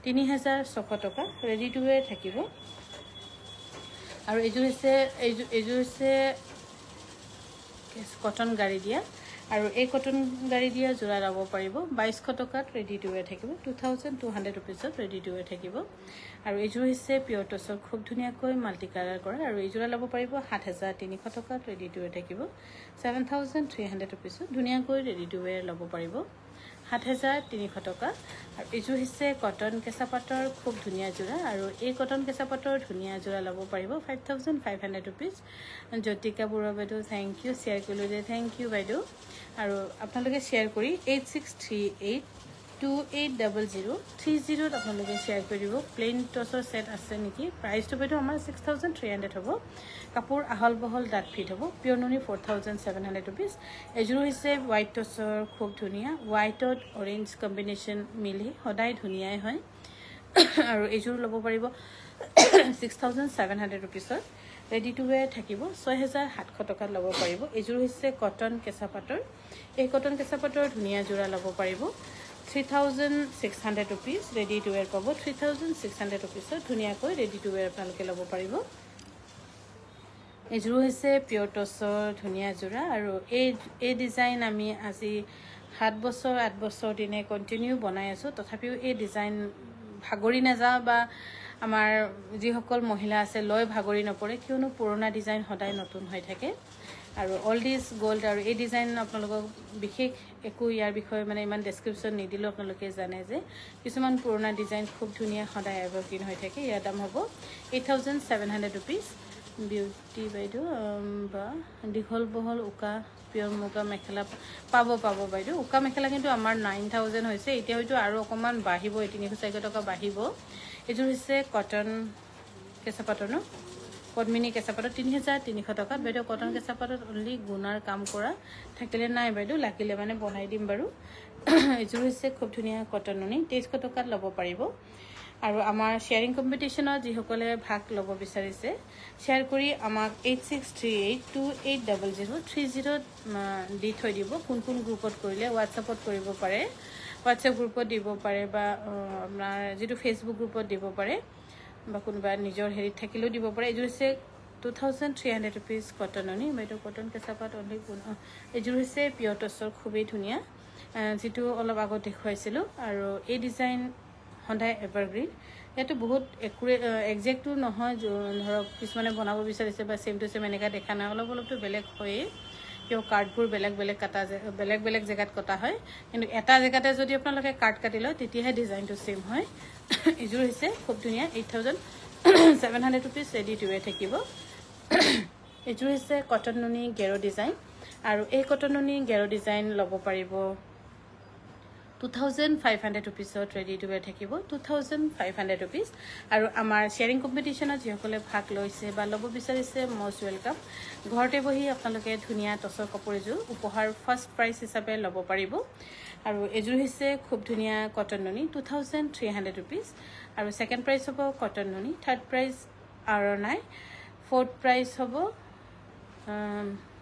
3,600 টকা ৰেডি টু ৱেৰ থাকিব আৰু এইযোৰ হৈছে কটন গাড়ী দিয়া আৰু এই কটন গাড়ী দিয়া যোৰা ল'ব পাৰিব 2,200 টকাত ৰেডি টু ৱেৰ থাকিব 2,200 ৰুপিজত ৰেডি টু ৱেৰ থাকিব আৰু এইযোৰ হৈছে পিয়'ৰ টচৰ খুব ধুনীয়াকৈ মাল্টি কালাৰ কৰা আৰু এই যোৰা ল'ব পাৰিব 7,300 টকাত ৰেডি টু ৱেৰ থাকিব 7,300 ৰুপিজত ধুনীয়াকৈ ৰেডি টু ৱেৰ ল'ব পাৰিব 7,300 টকা আৰু এইযোৰ হৈছে কটন কেঁচাপাতৰ খুব ধুনীয়া যোৰা আৰু এই কটন কেঁচাপাতৰ ধুনীয়া যোৰা ল'ব পাৰিব 5,500 ৰুপিজ জ্যোতিকা বৰুৱা বাইদেউ থেংক ইউ শ্বেয়াৰ কৰিলোঁ দে থেংক ইউ বাইদেউ আৰু আপোনালোকে শ্বেয়াৰ কৰি 8638280030 আপোনালোকে শ্বেয়াৰ কৰি দিব প্লেইন টচৰ ছেট আছে নেকি প্ৰাইচটো বাইদেউ আমাৰ 6,300 হ'ব কাপোৰ আহল বহল ডাঠ ফিট হ'ব পিয়'ৰ নুনি 4,700 ৰুপিজ এইযোৰ হৈছে হোৱাইট টচৰ খুব ধুনীয়া হোৱাইটত অৰেঞ্জ কম্বিনেশ্যন মিলি সদায় ধুনীয়াই হয় আৰু এইযোৰ ল'ব পাৰিব 6,700 ৰুপিজত ৰেডি টু ৱেৰ থাকিব 6,700 টকাত ল'ব পাৰিব এইযোৰ হৈছে কটন কেঁচাপাতৰ এই কটন কেঁচাপাতৰ ধুনীয়া যোৰা ল'ব পাৰিব 3,600 ৰুপিজ ৰেডি টু ৱেৰ পাব 3,600 ৰুপিজত ধুনীয়াকৈ ৰেডি টু ৱেৰ আপোনালোকে ল'ব পাৰিব এইযোৰ হৈছে পিয়'ৰ টচৰ ধুনীয়া যোৰা আৰু এই ডিজাইন আমি আজি 7 বছৰ 8 বছৰ দিনে কণ্টিনিউ বনাই আছোঁ তথাপিও এই ডিজাইন ভাগৰি নাযাওঁ বা আমাৰ যিসকল মহিলা আছে লৈ ভাগৰি নপৰে কিয়নো পুৰণা ডিজাইন সদায় নতুন হৈ থাকে আৰু অল্ড ইজ গ'ল্ড আৰু এই ডিজাইন আপোনালোকক বিশেষ একো ইয়াৰ বিষয়ে মানে ইমান ডেছক্ৰিপশ্যন নিদিলেও আপোনালোকে জানে যে কিছুমান পুৰণা ডিজাইন খুব ধুনীয়া সদায় এভাৰগ্ৰীণ হৈ থাকে ইয়াৰ দাম হ'ব 8,700 ৰুপিজ বিউটি বাইদেউ বা দীঘল বহল উকা পিয়'ৰ মুগা মেখেলা পাব বাইদেউ উকা মেখেলা কিন্তু আমাৰ 9,000 হৈছে এতিয়া হয়তো আৰু অকণমান বাঢ়িব 3,400 টকা বাঢ়িব এইযোৰ হৈছে কটন কেঁচাপাতৰ ন পদ্মিনী কেঁচাপাতৰ 3,300 টকাত বাইদেউ কটন কেঁচাপাতত অনলি গুণাৰ কাম কৰা থাকিলে নাই বাইদেউ লাগিলে মানে বনাই দিম বাৰু এইযোৰ হৈছে খুব ধুনীয়া কটন নুনি 2,300 টকাত ল'ব পাৰিব আৰু আমাৰ শ্বেয়াৰিং কম্পিটিশ্যনত যিসকলে ভাগ ল'ব বিচাৰিছে শ্বেয়াৰ কৰি আমাক 8638280030 দি থৈ দিব কোন গ্ৰুপত কৰিলে হোৱাটছএপত কৰিব পাৰে হোৱাটছএপ গ্ৰুপত দিব পাৰে বা আপোনাৰ যিটো ফেচবুক গ্ৰুপত দিব পাৰে বা কোনোবা নিজৰ হেৰিত থাকিলেও দিব পাৰে এইযোৰ হৈছে 2,300 ৰুপিজ কটন নুনি বাইদেউ কটন কেঁচাপাত অনলি এইযোৰ হৈছে পিয়'ৰ টচৰ খুবেই ধুনীয়া যেটো অলপ আগত দেখুৱাইছিলোঁ আৰু এই ডিজাইন সদায় এভাৰগ্ৰীন ইয়াতে বহুত একজেক্টটো নহয় ধৰক কিছুমানে বনাব বিচাৰিছে বা সেম টু সেম এনেকা দেখা নাই অলপ অলপটো বেলেগ হয়ে কিয় কাৰ্ডবোৰ বেলেগ বেলেগ কাটা বেলেগ বেলেগ জেগাত কটা হয় কিন্তু এটা জেগাতে যদি আপোনালোকে কাৰ্ড কাটি লয় তেতিয়াহে ডিজাইনটো সেম হয় এযোৰ হৈছে খুব ধুনীয়া 8700 रुपीस ৰেডি টু ৱেৰ থাকিব এযোৰ হৈছে কটন নুনি গেৰো ডিজাইন আৰু এই কটন নুনি গেৰো ডিজাইন ল'ব পাৰিব 2500 रुपीस ৰেডি টু ৱেৰ থাকিব 2500 रुपीस আৰু আমাৰ শেয়াৰিং কম্পিটিশনত যিসকলে ভাগ লৈছে বা ল'ব বিচাৰিছে মোষ্ট ওয়েলকাম ঘৰতে বহি আপোনালোকে ধুনীয়া টছৰ কাপোৰ এযোৰ উপহাৰ ফাৰ্স্ট প্ৰাইজ হিচাপে ল'ব পাৰিব আৰু এযোৰ হৈছে খুব ধুনীয়া কটন নুনি 2300 रुपीस আৰু সেকেন্ড প্ৰাইজ হ'ব কটন নুনি থাৰ্ড প্ৰাইজ আৰণাই ফোৰ্থ প্ৰাইজ হ'ব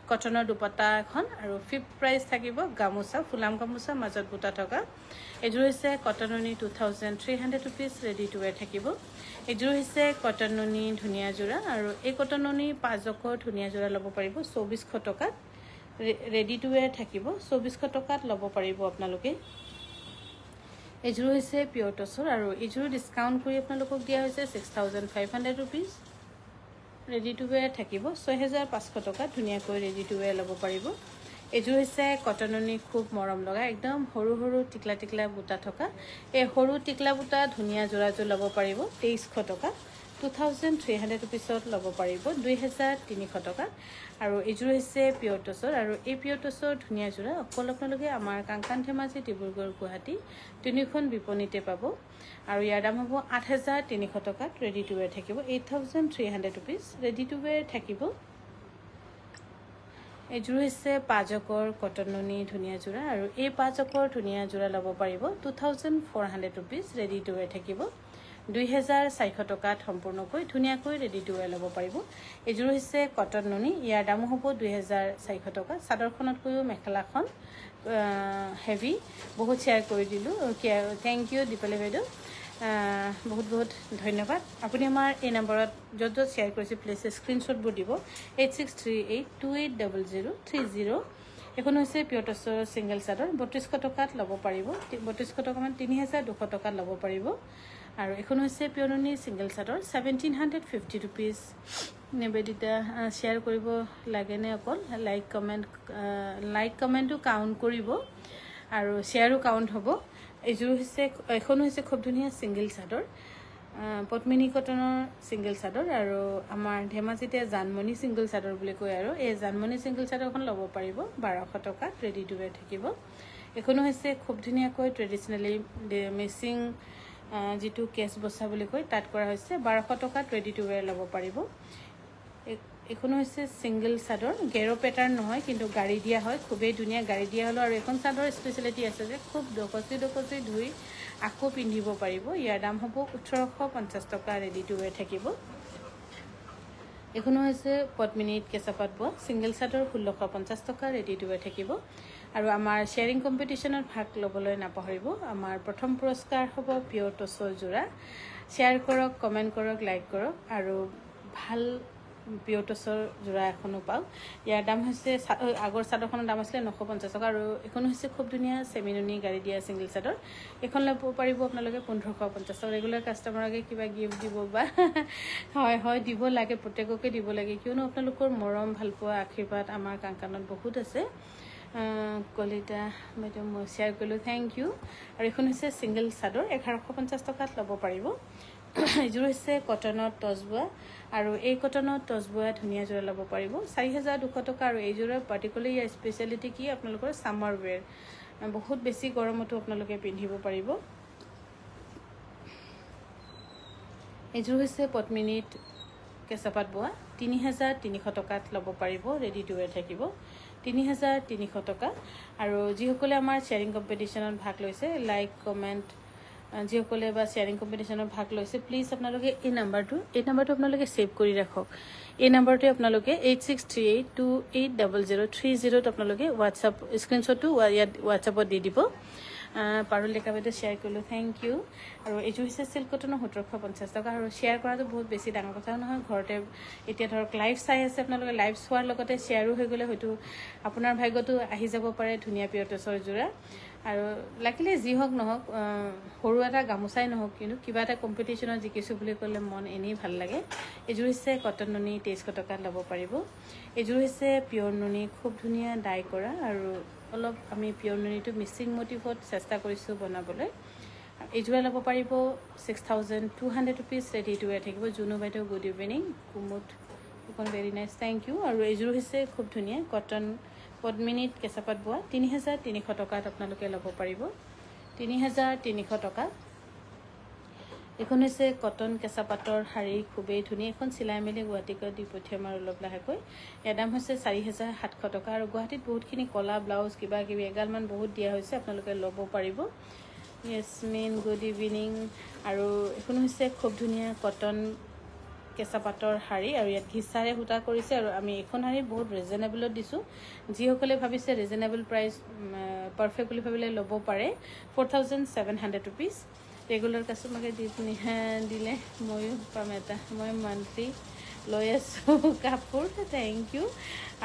কটনৰ দুপটা এখন আৰু ফিফথ প্ৰাইজ থাকিব গামোচা ফুলাম গামোচা মাজত বুটা থকা এযোৰ হৈছে কটন নুনি 2300 रुपीस ৰেডি টু ৱেৰ থাকিব এযোৰ হৈছে কটন নুনি ধুনীয়া জোৰা আৰু এই কটন নুনি পাঁচজকৰ ধুনীয়া জোৰা ল'ব পাৰিব 2400 টকাত ৰেডি টু ৱেৰ থাকিব 2400 টকাত ল'ব পাৰিব আপোনালোকে এযোৰ হৈছে পিয়ৰ টছৰ আৰু এযোৰ ডিসকাউন্ট কৰি আপোনালোকক দিয়া হৈছে 6500 रुपीस ৰেডি টু ৱেৰ থাকিব 6500 টকা ধুনীয়াকৈ ৰেডি টু ৱেৰ ল'ব পাৰিব এযোৰ হৈছে কটন নুনি খুব মৰম লগা একদম সৰু সৰু টিকলা টিকলা বুটা থকা এই সৰু টিকলা বুটা ধুনীয়া জোৰাজোৰ ল'ব পাৰিব 2300 টকা 2300 रुपीस ল'ব পাৰিব 2300 টকা আৰু এযোৰ হৈছে পিয়ৰ টছৰ আৰু এই পিয়ৰ টছৰ ধুনীয়া জোৰা অকল আপোনালোকে আমাৰ কাংকান ধেমাজি ডিব্ৰুগড় গুৱাহাটী তিনিখন বিপণীতে পাব আৰু ইয়াৰ দাম হ'ব 8300 টকাত ৰেডি টু ৱেৰ থাকিব 8300 रुपीस ৰেডি টু ৱেৰ থাকিব এযোৰ হৈছে পাঁচজকৰ কটন নুনি ধুনীয়া জোৰা আৰু এই পাঁচজকৰ ধুনীয়া জোৰা ল'ব পাৰিব 2400 रुपीस ৰেডি টু ৱেৰ থাকিব 2400 টকাত সম্পূৰ্ণকৈ ধুনীয়াকৈ ৰেডি টু ৱেৰ ল'ব পাৰিব এযোৰ হৈছে কটন নুনি ইয়াৰ দাম হ'ব 2400 টকা চাদৰখনতকৈও মেখেলাখন হেভি বহুত শেয়াৰ কৰি দিলো থ্যাংক ইউ দীপালি বাইদেউ বহুত বহুত ধন্যবাদ আপুনি আমাৰ এই নম্বৰত যত যত শেয়াৰ কৰিছে প্লিজ স্ক্ৰিনশ্বটবোৰ দিব 8638280030 এখন হৈছে পিয়ৰ টছৰ সিঙ্গেল চাদৰ 3200 টকাত ল'ব পাৰিব 3200 টকা মান 3200 টকাত ল'ব পাৰিব আৰু এখন হৈছে পিয়ৰ নুনি সিঙ্গেল চাদৰ 1750 रुपीस নিবেদিতা শেয়াৰ কৰিব লাগে নে অকল লাইক কমেন্টটো কাউন্ট কৰিব আৰু শেয়াৰো কাউন্ট হ'ব এযোৰ হৈছে এখন হৈছে খুব ধুনীয়া সিঙ্গেল চাদৰ পদ্মিনী কটনৰ সিঙ্গেল চাদৰ আৰু আমাৰ ধেমাজিতে জানমণি সিঙ্গেল চাদৰ বুলি কয় আৰু এই জানমণি সিঙ্গেল চাদৰখন ল'ব পাৰিব 1200 টকাত ৰেডি টু ৱেৰ থাকিব এখন হৈছে খুব ধুনীয়াকৈ ট্ৰেডিশনালি মিচিং যেটো কেছ বসা বুলি কয় তাত কৰা হৈছে 1200 টকাত ৰেডি টু ৱেৰ ল'ব পাৰিব এখন হৈছে সিঙ্গেল চাদৰ গেৰো প্যাটাৰ্ন নহয় কিন্তু গাড়ি দিয়া হয় খুবেই ধুনীয়া গাড়ি দিয়া হলো আৰু এখন চাদৰ স্পেশালিটি আছে যে খুব ডকচি ধুই আকৌ পিন্ধিব পাৰিব ইয়াৰ দাম হ'ব 1850 টকা ৰেডি টু ৱেৰ থাকিব এখন হৈছে পদ্মিনীত কেঁচাপাত বোৱা সিঙ্গেল চাদৰ 1650 টকা ৰেডি টু ৱেৰ থাকিব আৰু আমাৰ শেয়াৰিং কম্পিটিশনত ভাগ ল'বলৈ নাপাহৰিব আমাৰ প্ৰথম পুৰস্কাৰ হ'ব পিয়ৰ টছৰ জোৰা শেয়াৰ কৰক কমেন্ট কৰক লাইক কৰক আৰু ভাল পিয়ৰ টছৰ জোৰা এখনো পাও ইয়াৰ দাম হৈছে আগৰ চাদৰখনৰ দাম আছিল 950 টকা আৰু এখন হৈছে খুব ধুনীয়া সেমিনুনি গাড়ি দিয়া সিঙ্গেল চাদৰ এখন ল'ব পাৰিব আপোনালোকে 1550 টকা ৰেগুলাৰ কাস্টমাৰকে কিবা গিফট দিব বা হয় দিব লাগে প্ৰত্যেককে দিব লাগে কিয়নো আপোনালোকৰ মৰম ভালপোৱা আশীৰ্বাদ আমাৰ কাংকানত বহুত আছে কলিতা মেডাম মই শেয়াৰ কৰিলো থ্যাংক ইউ আৰু এখন হৈছে সিঙ্গেল চাদৰ 1150 টকাত ল'ব পাৰিব এযোৰ হৈছে কটনৰ টছবোৱা আৰু এই কটনৰ টছবোৱা ধুনীয়া জোৰা ল'ব পাৰিব 4200 টকা আৰু এই জোৰা পাৰ্টিকুলাৰলি ইয়াৰ স্পেশালিটি কি আপোনালোকৰ সামাৰ ওয়্যাৰ বহুত বেছি গৰমতো আপোনালোকে পিন্ধিব পাৰিব এযোৰ হৈছে পদ্মিনীত কেঁচাপাত বোৱা 3300 টকাত ল'ব পাৰিব ৰেডি টু ৱেৰ থাকিব 3300 টকা আৰু যিসকলে আমাৰ শেয়াৰিং কম্পিটিশনত ভাগ লৈছে লাইক কমেন্ট যিসকলে বা শেয়াৰিং কম্পিটিশনত ভাগ লৈছে প্লিজ আপোনালোকে এই নাম্বাৰটো আপোনালোকে সেভ কৰি ৰাখক এই নাম্বাৰটো আপোনালোকে 8638280030 ত আপোনালোকে WhatsApp স্ক্ৰিনশ্বটটো WhatsAppত দি দিব পাৰুল লেখা বাইদেউ শেয়াৰ কৰিলো থ্যাংক ইউ আৰু এযোৰ হৈছে সিল্ক কটনৰ 1750 টকা আৰু শেয়াৰ কৰাটো বহুত বেছি ডাঙৰ কথা নহয় ঘৰতে এতিয়া ধৰক লাইভ চাই আছে আপোনালোকে লাইভ চোৱাৰ লগতে শেয়াৰো হৈ গলে হয়তো আপোনাৰ ভাগ্যটো আহি যাব পাৰে ধুনীয়া পিয়ৰ টছৰ জোৰা আৰু লাগিলে যি হওক নহওক সৰু এটা গামোচাই নহওক কিন্তু কিবা এটা কম্পিটিশ্যনত জিকিছোঁ বুলি ক'লে মন এনেই ভাল লাগে এইযোৰ হৈছে কটন নুনি 2300 টকাত ল'ব পাৰিব এইযোৰ হৈছে পিয়ৰ নুনি খুব ধুনীয়া ডাই কৰা আৰু অলপ আমি পিয়ৰ নুনিটো মিচিং মটিভত চেষ্টা কৰিছোঁ বনাবলৈ এইযোৰা ল'ব পাৰিব 6200 rupees ৰেডি টু ৱেৰ থাকিব জুনু বাইদেউ গুড ইভিনিং কুমুদ এখন ভেৰি নাইচ থেংক ইউ আৰু এইযোৰ হৈছে খুব ধুনীয়া কটন পদ্মিনীত কেঁচাপাত বোৱা 3300 টকাত আপোনালোকে ল'ব পাৰিব 3300 টকা এখন হৈছে কটন কেঁচাপাতৰ শাৰী খুবেই ধুনীয়া এখন চিলাই মেলি গুৱাহাটীত দি পঠিয়াম আৰু অলপ লাহেকৈ ইয়াৰ দাম হৈছে 4700 টকা আৰু গুৱাহাটীত বহুতখিনি কলা ব্লাউজ কিবা কিবি এগালমান বহুত দিয়া হৈছে আপোনালোকে ল'ব পাৰিব য়েছমিন গুড ইভিনিং আৰু এখন হৈছে খুব ধুনীয়া কটন কেঁচাপাতৰ শাৰী আৰু ইয়াত ঘিচাৰে সূতা কৰিছে আৰু আমি এখন শাৰী বহুত ৰিজনেবলত দিছোঁ যিসকলে ভাবিছে ৰিজনেবল প্ৰাইচ পাৰফেক্ট বুলি ভাবিলে ল'ব পাৰে 4700 rupees ৰেগুলাৰ কাষ্টমাৰকে দিলে ময়ো পাম এটা মই মান্থলি লৈ আছোঁ কাপোৰ থেংক ইউ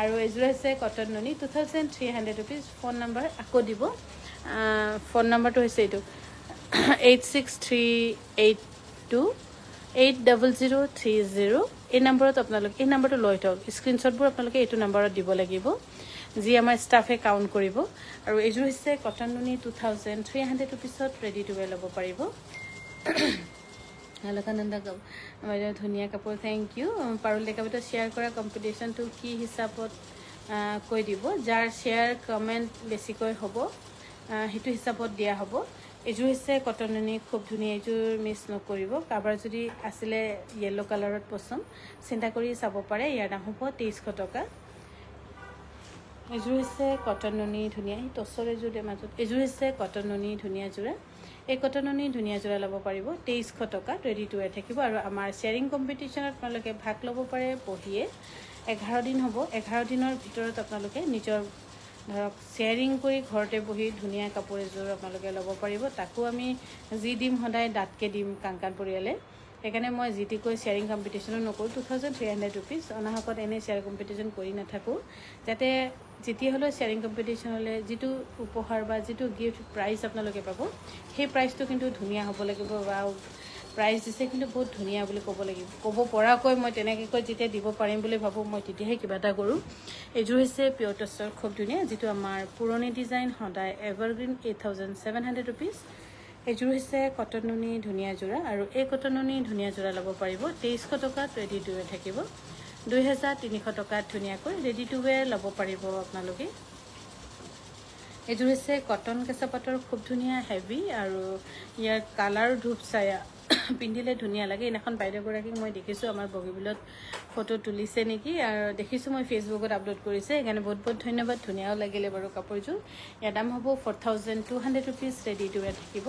আৰু এইযোৰ হৈছে কটন নুনি 2300 rupees ফোন নম্বৰ আকৌ দিব ফোন নম্বৰটো হৈছে এইটো 8638280030 এই নম্বৰত আপোনালোকে এই নম্বৰটো লৈ থওক স্ক্ৰীনশ্বটবোৰ আপোনালোকে এইটো নম্বৰত দিব লাগিব যি আমাৰ ষ্টাফে কাউণ্ট কৰিব আৰু এইযোৰ হৈছে কটন নুনি 2300 rupeesত ৰেডি টু ৱেৰ ল'ব পাৰিব অলকানন্দা বাইদেউ ধুনীয়া কাপোৰ থেংক ইউ পাৰুল ডেকা বাইদেউ শ্বেয়াৰ কৰা কম্পিটিশ্যনটো কি হিচাপত কৈ দিব যাৰ শ্বেয়াৰ কমেণ্ট বেছিকৈ হ'ব সেইটো হিচাপত দিয়া হ'ব এইযোৰ হৈছে কটন নুনি খুব ধুনীয়া এইযোৰ মিছ নকৰিব কাৰোবাৰ যদি আছিলে য়েল্লো কালাৰত পচন্দ চিন্তা কৰি চাব পাৰে ইয়াৰ দাম হ'ব 2300 টকা এইযোৰ হৈছে কটন নুনি ধুনীয়া এই টচৰ এযোৰ মাজত এইযোৰ হৈছে কটন নুনি ধুনীয়া যোৰা এই কটন নুনি ধুনীয়া যোৰা ল'ব পাৰিব 2300 টকাত ৰেডি টু ৱেৰ থাকিব আৰু আমাৰ শ্বেয়াৰিং কম্পিটিশ্যনত আপোনালোকে ভাগ ল'ব পাৰে বহিয়ে 11 দিন হ'ব 11 দিনৰ ভিতৰত আপোনালোকে নিজৰ ধৰক শ্বেয়াৰিং কৰি ঘৰতে বহি ধুনীয়া কাপোৰ এযোৰ আপোনালোকে ল'ব পাৰিব তাকো আমি যি দিম সদায় দাঁতকে দিম কাংকান পৰিয়ালে সেইকাৰণে মই যিটিকৈ শ্বেয়াৰিং কম্পিটিশ্যনো নকৰোঁ 2300 rupees অনাহকত এনে শ্বেয়াৰ কম্পিটিশ্যন কৰি নাথাকোঁ যাতে যেতিয়া হ'লেও শ্বেয়াৰিং কম্পিটিশ্যনলৈ যিটো উপহাৰ বা যিটো গিফ্ট প্ৰাইজ আপোনালোকে পাব সেই প্ৰাইজটো কিন্তু ধুনীয়া হ'ব লাগিব বা প্ৰাইজ দিছে কিন্তু বহুত ধুনীয়া বুলি ক'ব লাগিব ক'ব পৰাকৈ মই তেনেকৈ যেতিয়া দিব পাৰিম বুলি ভাবোঁ মই তেতিয়াহে কিবা এটা কৰোঁ এইযোৰ হৈছে পিয়ৰ টচৰ খুব ধুনীয়া যিটো আমাৰ পুৰণি ডিজাইন সদায় এভাৰগ্ৰীণ 8700 rupees এইযোৰ হৈছে কটন নুনি ধুনীয়া যোৰা আৰু এই কটন নুনি ধুনীয়া যোৰা ল'ব পাৰিব 2300 টকাত ৰেডি টু ৱেৰ থাকিব 2300 টকাত ধুনীয়াকৈ ৰেডি টু ৱেৰ ল'ব পাৰিব আপোনালোকে এইযোৰ হৈছে কটন কেঁচাপাতৰ খুব ধুনীয়া হেভি আৰু ইয়াৰ কালাৰ ধূপ ছায়া পিন্ধিলে ধুনীয়া লাগে এনাখন বাইদেউগৰাকীক মই দেখিছোঁ আমাৰ বগীবিলত ফটো তুলিছে নেকি আৰু দেখিছোঁ মই ফেচবুকত আপলোড কৰিছে সেইকাৰণে বহুত বহুত ধন্যবাদ ধুনীয়াও লাগিলে বাৰু কাপোৰযোৰ ইয়াৰ দাম হ'ব 4200 rupees ৰেডি টু ৱেৰ থাকিব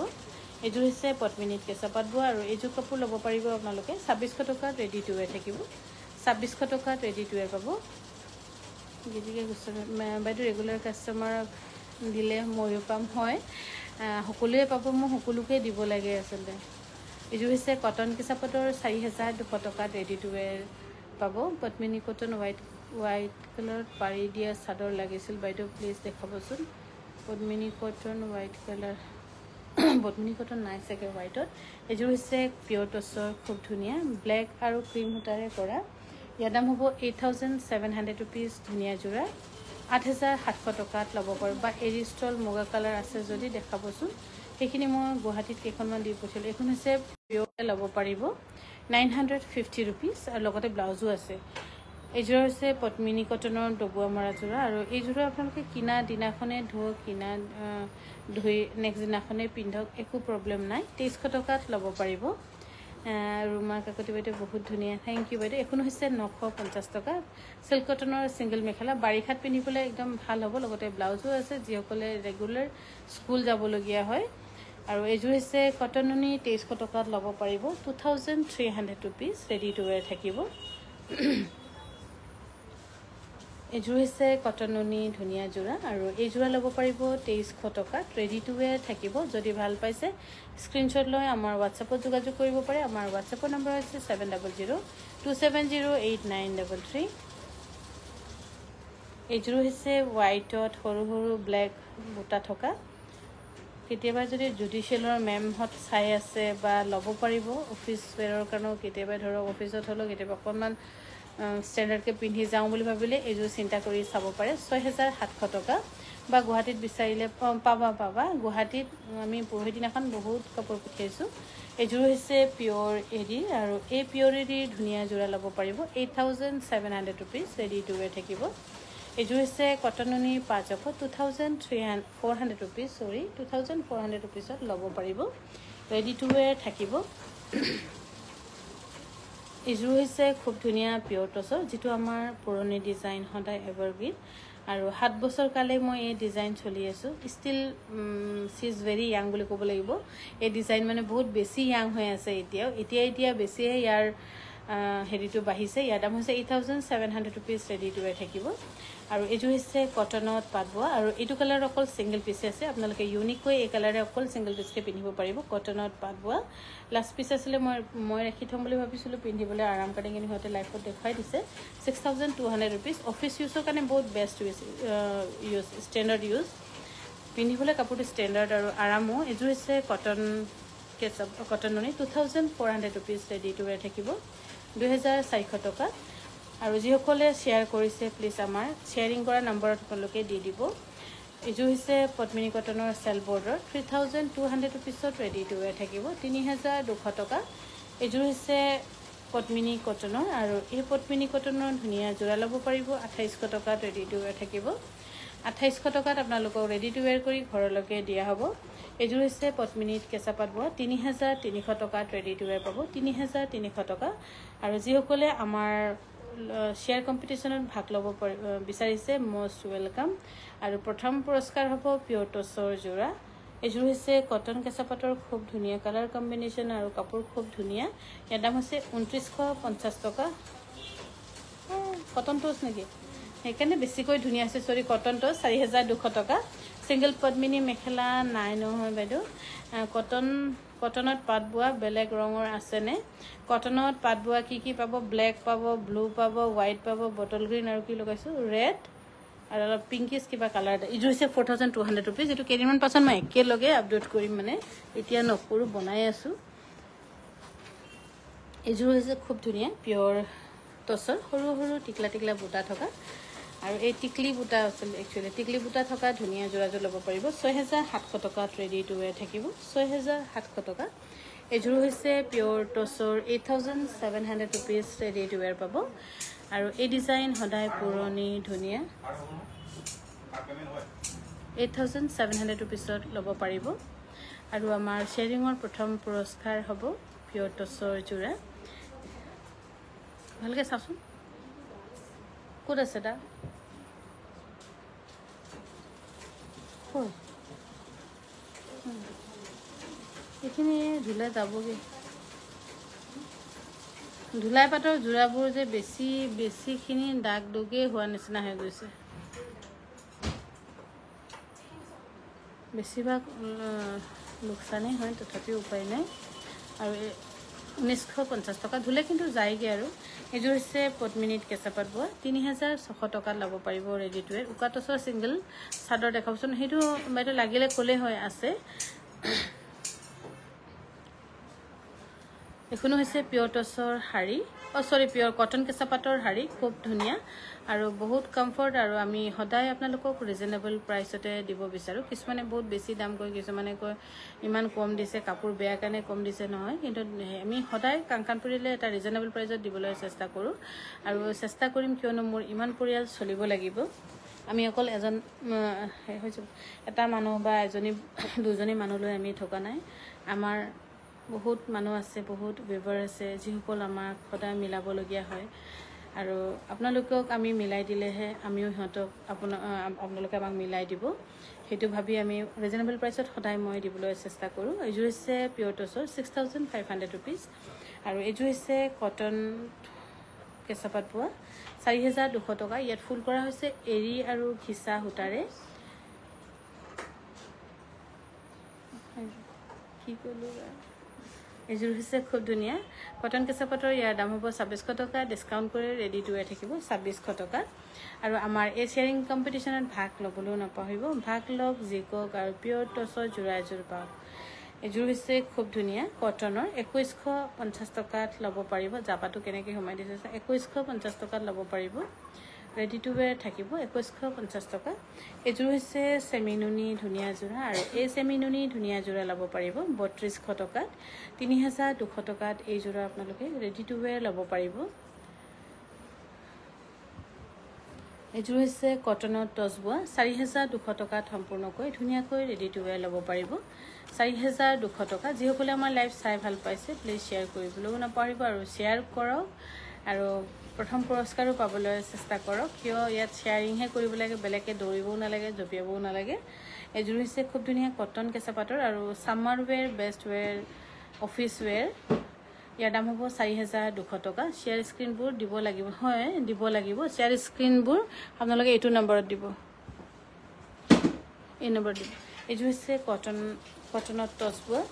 এইযোৰ হৈছে পদ্মিনীত কেঁচাপাত বোৱা আৰু এইযোৰ কাপোৰ ল'ব পাৰিব আপোনালোকে 2600 টকাত ৰেডি টু ৱেৰ থাকিব 2600 টকাত ৰেডি টু ৱেৰ পাব গতিকে বাইদেউ ৰেগুলাৰ কাষ্টমাৰ দিলে ময়ো পাম হয় সকলোৱে পাব মই সকলোকে দিব লাগে আচলতে এইযোৰ হৈছে কটন কেঁচাপাতৰ 4200 টকাত ৰেডি টু ৱেৰ পাব পদ্মিনী কটন হোৱাইট কালাৰত পাৰি দিয়া চাদৰ লাগিছিল বাইদেউ প্লিজ দেখাবচোন Padmini cotton white colour Padmini cotton নাই চাগে হোৱাইটত এইযোৰ হৈছে পিয়ৰ টচৰ খুব ধুনীয়া ব্লেক আৰু ক্ৰীম সূতাৰে কৰা ইয়াৰ দাম হ'ব 8700 rupees ধুনীয়া যোৰা 8700 টকাত ল'ব পাৰোঁ বা এৰিষ্টল মুগা কালাৰ আছে যদি দেখাবচোন সেইখিনি মই গুৱাহাটীত কেইখনমান দি পঠিয়ালোঁ এইখন হৈছে পিয়ৰ ল'ব পাৰিব 950 rupees আৰু লগতে ব্লাউজো আছে এইযোৰা হৈছে পদ্মিনী কটনৰ ডবোৱা মৰা যোৰা আৰু এই যোৰা আপোনালোকে কিনা দিনাখনে ধুই নেক্সট দিনাখনে পিন্ধক একো প্ৰব্লেম নাই 2300 টকাত ল'ব পাৰিব ৰুমা কাকতি বাইদেউ বহুত ধুনীয়া থেংক ইউ বাইদেউ এখন হৈছে 950 টকা চিল্ক কটনৰ ছিংগল মেখেলা বাৰিষাত পিন্ধিবলৈ একদম ভাল হ'ব লগতে ব্লাউজো আছে যিসকলে ৰেগুলাৰ স্কুল যাবলগীয়া হয় আৰু এইযোৰ হৈছে কটন নুনি 2300 টকাত ল'ব পাৰিব 2300 rupees ৰেডি টু ৱেৰ থাকিব এইযোৰ হৈছে কটন নুনি ধুনীয়া যোৰা আৰু এই যোৰা ল'ব পাৰিব 2300 টকাত ৰেডি টু ৱেৰ থাকিব যদি ভাল পাইছে স্ক্ৰীনশ্বট লৈ আমাৰ হোৱাটছএপত যোগাযোগ কৰিব পাৰে আমাৰ হোৱাটছএপৰ নম্বৰ হৈছে 7002708933 এইযোৰ হৈছে হোৱাইটত সৰু সৰু ব্লেক বুটা থকা কেতিয়াবা যদি জুডিচিয়েলৰ মেমহঁত চাই আছে বা ল'ব পাৰিব অফিচ ৱেৰৰ কাৰণেও কেতিয়াবা ধৰক অফিচত হ'লেও কেতিয়াবা অকণমান ষ্টেণ্ডাৰ্ডকৈ পিন্ধি যাওঁ বুলি ভাবিলে এইযোৰ চিন্তা কৰি চাব পাৰে 6,700 টকা বা গুৱাহাটীত বিচাৰিলে পাবা গুৱাহাটীত আমি পৰহি দিনাখন বহুত কাপোৰ পঠিয়াইছোঁ এইযোৰ হৈছে পিয়'ৰ এডি আৰু এই পিয়'ৰ এডিৰ ধুনীয়া যোৰা ল'ব পাৰিব 8,700 ৰুপিজ ৰেডি টু ৱেৰ থাকিব এইযোৰ হৈছে কটন নুনি 5 2,400 ৰুপিজ 2,400 ৰুপিজত ল'ব পাৰিব ৰেডি টু ৱেৰ থাকিব এইযোৰ হৈছে খুব ধুনীয়া পিয়'ৰ টচৰ যিটো আমাৰ পুৰণি ডিজাইন সদায় এভাৰগ্ৰীন আৰু 7 বছৰ কালে মই এই ডিজাইন চলি আছোঁ still she is very young বুলি ক'ব লাগিব এই ডিজাইন মানে বহুত বেছি য়াং হৈ আছে এতিয়া বেছিহে ইয়াৰ হেৰিটো বাঢ়িছে ইয়াৰ দাম হৈছে 8,700 ৰুপিজ ৰেডি টু ৱেৰ থাকিব আৰু এইযোৰ হৈছে কটনত পাত বোৱা আৰু এইটো কালাৰ অকল ছিংগল পিচ আছে আপোনালোকে ইউনিককৈ এই কালাৰে অকল ছিংগল পিচকৈ পিন্ধিব পাৰিব কটনত পাত বোৱা লাষ্ট পিচ আছিলে মই ৰাখি থ'ম বুলি ভাবিছিলোঁ পিন্ধিবলৈ আৰাম কাৰণে কিন্তু সিহঁতে লাইফত দেখুৱাই দিছে 6,200 ৰুপিজ অফিচ ইউজৰ কাৰণে বহুত বেষ্ট ইউজ ষ্টেণ্ডাৰ্ড ইউজ পিন্ধিবলৈ কাপোৰটো ষ্টেণ্ডাৰ্ড আৰু আৰামো এইযোৰ হৈছে কটন নুনি 2,400 ৰুপিজ ৰেডি টু ৱেৰ থাকিব 2,400 টকা আৰু যিসকলে শ্বেয়াৰ কৰিছে প্লিজ আমাৰ শ্বেয়াৰিং কৰা নম্বৰত আপোনালোকে দি দিব এইযোৰ হৈছে পদ্মিনী কটনৰ চেল বৰ্ডৰ 3,200 ৰুপিজত ৰেডি টু ৱেৰ থাকিব 3,200 টকা এইযোৰ হৈছে পদ্মিনী কটনৰ আৰু এই পদ্মিনী কটনৰ ধুনীয়া যোৰা ল'ব পাৰিব 2,800 টকাত ৰেডি টু ৱেৰ থাকিব 2,800 টকাত আপোনালোকক ৰেডি টু ৱেৰ কৰি ঘৰলৈকে দিয়া হ'ব এইযোৰ হৈছে পদ্মিনীত কেঁচা পাত বোৱা 3,300 টকাত ৰেডি টু ৱেৰ পাব 3,300 টকা আৰু যিসকলে আমাৰ শ্বেয়াৰ কম্পিটিশ্যনত ভাগ ল'ব বিচাৰিছে মষ্ট ৱেলকাম আৰু প্ৰথম পুৰস্কাৰ হ'ব পিয়'ৰ টচৰ যোৰা এইযোৰ হৈছে কটন কেঁচা পাতৰ খুব ধুনীয়া কালাৰ কম্বিনেশ্যন আৰু কাপোৰ খুব ধুনীয়া ইয়াৰ দাম হৈছে 2,950 টকা কটন টচ নেকি সেইকাৰণে বেছিকৈ ধুনীয়া আছে চৰি কটন টচ 4,200 টকা ছিংগল পদ্মিনী মেখেলা নাই নহয় বাইদেউ কটনত পাত বোৱা বেলেগ ৰঙৰ আছেনে কটনত পাত বোৱা কি পাব ব্লেক পাব ব্লু পাব হোৱাইট পাব বটল গ্ৰীণ আৰু কি লগাইছোঁ ৰেড আৰু অলপ পিংকিছ কিবা কালাৰ এটা এইযোৰ হৈছে 4,200 ৰুপিজ এইটো কেইদিনমান পাছত মই একেলগে আপডেট কৰিম মানে এতিয়া নকৰোঁ বনাই আছোঁ এইযোৰ হৈছে খুব ধুনীয়া পিয়'ৰ টচৰ সৰু সৰু টিকলা বুটা থকা আৰু এই টিকলি বুটা আছিল একচুৱেলি টিকলি বুটা থকা ধুনীয়া যোৰাযোৰ ল'ব পাৰিব 6,700 টকাত ৰেডি টু ৱেৰ থাকিব 6,700 টকা এইযোৰ হৈছে পিয়'ৰ টচৰ 8,700 ৰুপিজ ৰেডি টু ৱেৰ পাব আৰু এই ডিজাইন সদায় পুৰণি ধুনীয়া 8,700 ৰুপিজত ল'ব পাৰিব আৰু আমাৰ শ্বেয়াৰিঙৰ প্ৰথম পুৰস্কাৰ হ'ব পিয়'ৰ টচৰ যোৰা ভালকৈ চাওকচোন ক'ত আছে দা এইখিনি ধুলাই যাবগৈ ধুলাই পাতৰ যোৰাবোৰ যে বেছিখিনি দাগ দুগেই হোৱা নিচিনা হৈ গৈছে বেছিভাগ লোকচানেই হয় তথাপিও উপায় নাই আৰু 1,950 টকা ধুলে কিন্তু যায়গৈ আৰু এইযোৰ হৈছে পদ্মিনীত কেঁচা পাত বোৱা 3,600 টকাত ল'ব পাৰিব ৰেডি টু ৱেৰ উকা টচৰ ছিংগল চাদৰ দেখাবচোন সেইটো বাইদেউ লাগিলে ক'লে হয় আছে এইখনো হৈছে পিয়'ৰ টচৰ শাৰী পিয়'ৰ কটন কেঁচা পাতৰ শাৰী খুব ধুনীয়া আৰু বহুত কমফৰ্ট আৰু আমি সদায় আপোনালোকক ৰিজনেবল প্ৰাইচতে দিব বিচাৰোঁ কিছুমানে বহুত বেছি দাম কয় কিছুমানে কয় ইমান কম দিছে কাপোৰ বেয়া কাৰণে কম দিছে নহয় কিন্তু আমি সদায় কাণ পৰিলে এটা ৰিজনেবল প্ৰাইচত দিবলৈ চেষ্টা কৰোঁ আৰু চেষ্টা কৰিম কিয়নো মোৰ ইমান পৰিয়াল চলিব লাগিব আমি অকল এটা মানুহ বা দুজনী মানুহলৈ আমি থকা নাই আমাৰ বহুত মানুহ আছে বহুত ব্যৱহাৰ আছে যিসকল আমাক সদায় মিলাবলগীয়া হয় আৰু আপোনালোকক আমি মিলাই দিলেহে আমিও সিহঁতক আপোনালোকে আমাক মিলাই দিব সেইটো ভাবি আমি ৰিজনেবল প্ৰাইচত সদায় মই দিবলৈ চেষ্টা কৰোঁ এইযোৰ হৈছে পিয়'ৰ টচৰ 6,500 ৰুপিজ আৰু এইযোৰ হৈছে কটন কেঁচা পাত বোৱা 4,200 টকা ইয়াত ফুল কৰা হৈছে এৰী আৰু ঘিচা সূতাৰে কি ক'লোঁ এইযোৰ হৈছে খুব ধুনীয়া কটন কেঁচা পাটৰ ইয়াৰ দাম হ'ব 2600 টকা ডিসকাউন্ট কৰি ৰেডি টু ৱেৰ থাকিব 2600 টকা আৰু আমাৰ এই শেয়াৰিং কম্পিটিশনত ভাগ ল'বলৈ নাপাহৰিব ভাগ লওক জিকক আৰু পিয়ৰ টছৰ জোৰা এযোৰ পাওক এইযোৰ হৈছে খুব ধুনীয়া কটনৰ 2150 টকাত ল'ব পাৰিব জাপাটো কেনেকৈ সোমাই দিছে 2150 টকাত ল'ব পাৰিব ৰেডি টু ৱেৰ থাকিব 2150 টকা এইযোৰ হৈছে সেমিনুনি ধুনীয়া জোৰা আৰু এই সেমিনুনি ধুনীয়া জোৰা ল'ব পাৰিব 3200 টকাত 3200 টকাত এই জোৰা আপোনালোকে ৰেডি টু ৱেৰ ল'ব পাৰিব এইযোৰ হৈছে কটনৰ টছ বোৱা 4200 টকাত সম্পূৰ্ণকৈ ধুনীয়াকৈ ৰেডি টু ৱেৰ ল'ব পাৰিব 4200 টকা যিসকলে আমাৰ লাইভ চাই ভাল পাইছে প্লিজ শ্বেয়াৰ কৰিবলৈ নাপাহৰিব আৰু শ্বেয়াৰ কৰক আৰু প্ৰথম পুৰস্কাৰো পাবলৈ চেষ্টা কৰক কিয় ইয়াত শ্বেয়াৰিং হে কৰিব লাগে বেলেগে দৌৰিবও নালাগে জপিয়াবও নালাগে এইযোৰ হৈছে খুব ধুনীয়া কটন কেঁচা পাটৰ আৰু সামাৰ ৱেৰ বেষ্ট ৱেৰ অফিচ ৱেৰ ইয়াৰ দাম হ'ব 4200 টকা শ্বেয়াৰ স্ক্ৰীনবোৰ দিব লাগিব হয় দিব লাগিব শ্বেয়াৰ স্ক্ৰীনবোৰ আপোনালোকে এইটো নম্বৰত দিব এই নম্বৰ দিব এইযোৰ হৈছে কটনৰ টছ বোৱা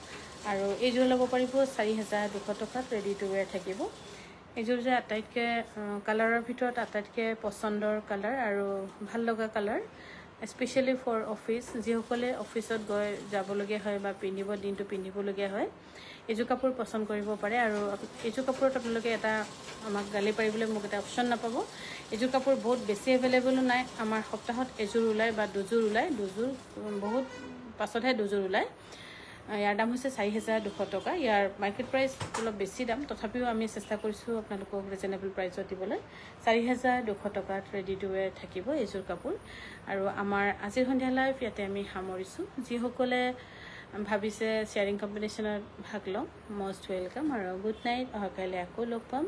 আৰু এইযোৰ ল'ব পাৰিব 4200 টকাত ৰেডি টু ৱেৰ থাকিব এইযোৰ যে আটাইতকৈ কালাৰৰ ভিতৰত আটাইতকৈ পছন্দৰ কালাৰ আৰু ভাল লগা কালাৰ স্পেচিয়েলি ফৰ অফিচ যিসকলে অফিচত গৈ যাবলগীয়া হয় বা পিন্ধিব দিনটো পিন্ধিবলগীয়া হয় এইযোৰ কাপোৰ পছন্দ কৰিব পাৰে আৰু এইযোৰ কাপোৰত আপোনালোকে এটা আমাক গালি পাৰিবলৈ মোক এটা অপশ্যন নাপাব এইযোৰ কাপোৰ বহুত বেছি এভেইলেবল নাই আমাৰ সপ্তাহত এযোৰ ওলাই বা দুযোৰ ওলাই দুযোৰ বহুত পাছতহে দুযোৰ ওলাই ইয়াৰ দাম হৈছে 4200 টকা ইয়াৰ মাৰ্কেট প্ৰাইচ অলপ বেছি দাম তথাপিও আমি চেষ্টা কৰিছোঁ আপোনালোকক ৰিজনেবল প্ৰাইচত দিবলৈ 4200 টকাত ৰেডি টু ৱেৰ থাকিব এইযোৰ কাপোৰ আৰু আমাৰ আজিৰ সন্ধিয়া লাইভ ইয়াতে আমি সামৰিছোঁ যিসকলে ভাবিছে শ্বেয়াৰিং কম্পিটিশ্যনত ভাগ লওঁ মষ্ট ৱেলকাম আৰু গুড নাইট অহাকাইলৈ আকৌ লগ পাম